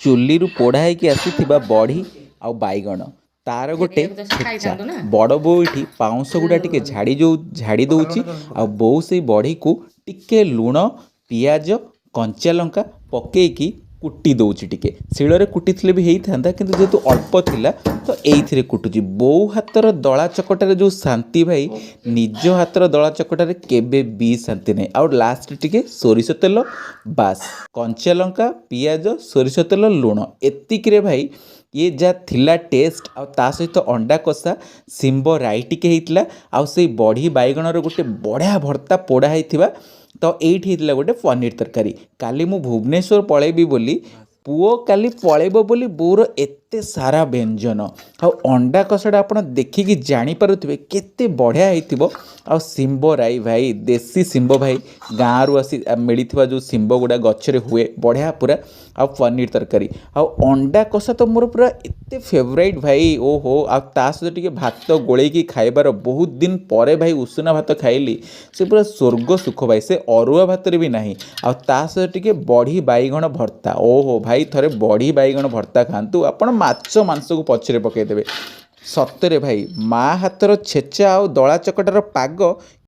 ଚୁଲିରୁ ପୋଡ଼ା ହେଇକି ଆସିଥିବା ବଢ଼ି ଆଉ ବାଇଗଣ ତାର ଗୋଟେ ଛେଚା। ବଡ଼ ବୋଉ ଏଠି ପାଉଁଶ ଗୁଡ଼ା ଟିକେ ଝାଡ଼ି ଦେଉଛି ଆଉ ବୋଉ ସେଇ ବଢ଼ିକୁ ଟିକେ ଲୁଣ ପିଆଜ କଞ୍ଚା ଲଙ୍କା ପକେଇକି କୁଟି ଦେଉଛି। ଟିକେ ଶିଳରେ କୁଟିଥିଲେ ବି ହେଇଥାନ୍ତା କିନ୍ତୁ ଯେହେତୁ ଅଳ୍ପ ଥିଲା ତ ଏଇଥିରେ କୁଟୁଛି। ବୋଉ ହାତର ଦଳା ଚକଟାରେ ଯେଉଁ ଶାନ୍ତି ଭାଇ ନିଜ ହାତର ଦଳା ଚକଟାରେ କେବେ ବି ଶାନ୍ତି ନାହିଁ। ଆଉ ଲାଷ୍ଟ ଟିକେ ସୋରିଷ ତେଲ ବାସ୍ କଞ୍ଚା ଲଙ୍କା ପିଆଜ ସୋରିଷ ତେଲ ଲୁଣ ଏତିକିରେ ଭାଇ ଇଏ ଯାହା ଥିଲା ଟେଷ୍ଟ। ଆଉ ତା ସହିତ ଅଣ୍ଡା କଷା ଶିମ୍ବ ରାଇ ଟିକେ ହେଇଥିଲା ଆଉ ସେଇ ବଢ଼ି ବାଇଗଣର ଗୋଟେ ବଢ଼ିଆ ଭର୍ତ୍ତା ପୋଡ଼ା ହେଇଥିବା। ତ ଏଇଠି ହେଇଥିଲା ଗୋଟେ ପନିର ତରକାରୀ। କାଲି ମୁଁ ଭୁବନେଶ୍ୱର ପଳେଇବି ବୋଲି ପୁଅ କାଲି ପଳେଇବ ବୋଲି ବୋଉର ଏତେ ସାରା ବ୍ୟଞ୍ଜନ ଆଉ ଅଣ୍ଡା କଷାଟା ଆପଣ ଦେଖିକି ଜାଣିପାରୁଥିବେ କେତେ ବଢ଼ିଆ ହେଇଥିବ। ଆଉ ଶିମ୍ବ ରାଇ ଭାଇ ଦେଶୀ ଶିମ୍ବ ଭାଇ ଗାଁରୁ ଆସି ମିଳିଥିବା ଯେଉଁ ଶିମ୍ବ ଗୁଡ଼ା ଗଛରେ ହୁଏ ବଢ଼ିଆ ପୁରା। ଆଉ ପନିର ତରକାରୀ ଆଉ ଅଣ୍ଡା କଷା ତ ମୋର ପୁରା ଏତେ ଫେଭରାଇଟ୍ ଭାଇ ଓହୋ। ଆଉ ତା ସହିତ ଟିକେ ଭାତ ଗୋଳେଇକି ଖାଇବାର ବହୁତ ଦିନ ପରେ ଭାଇ ଉଷୁନା ଭାତ ଖାଇଲି ସେ ପୁରା ସ୍ୱର୍ଗ ସୁଖ ଭାଇ। ସେ ଅରୁଆ ଭାତରେ ବି ନାହିଁ। ଆଉ ତା ସହିତ ଟିକେ ବଢ଼ି ବାଇଗଣ ଭର୍ତ୍ତା ଓହୋ ଭାଇ ଥରେ ବଢ଼ି ବାଇଗଣ ଭର୍ତ୍ତା ଖାଆନ୍ତୁ ଆପଣ ମାଛ ମାଂସକୁ ପଛରେ ପକାଇଦେବେ। ସତରେ ଭାଇ ମା ହାତର ଛେଚା ଆଉ ଦଳା ଚକଟାର ପାଗ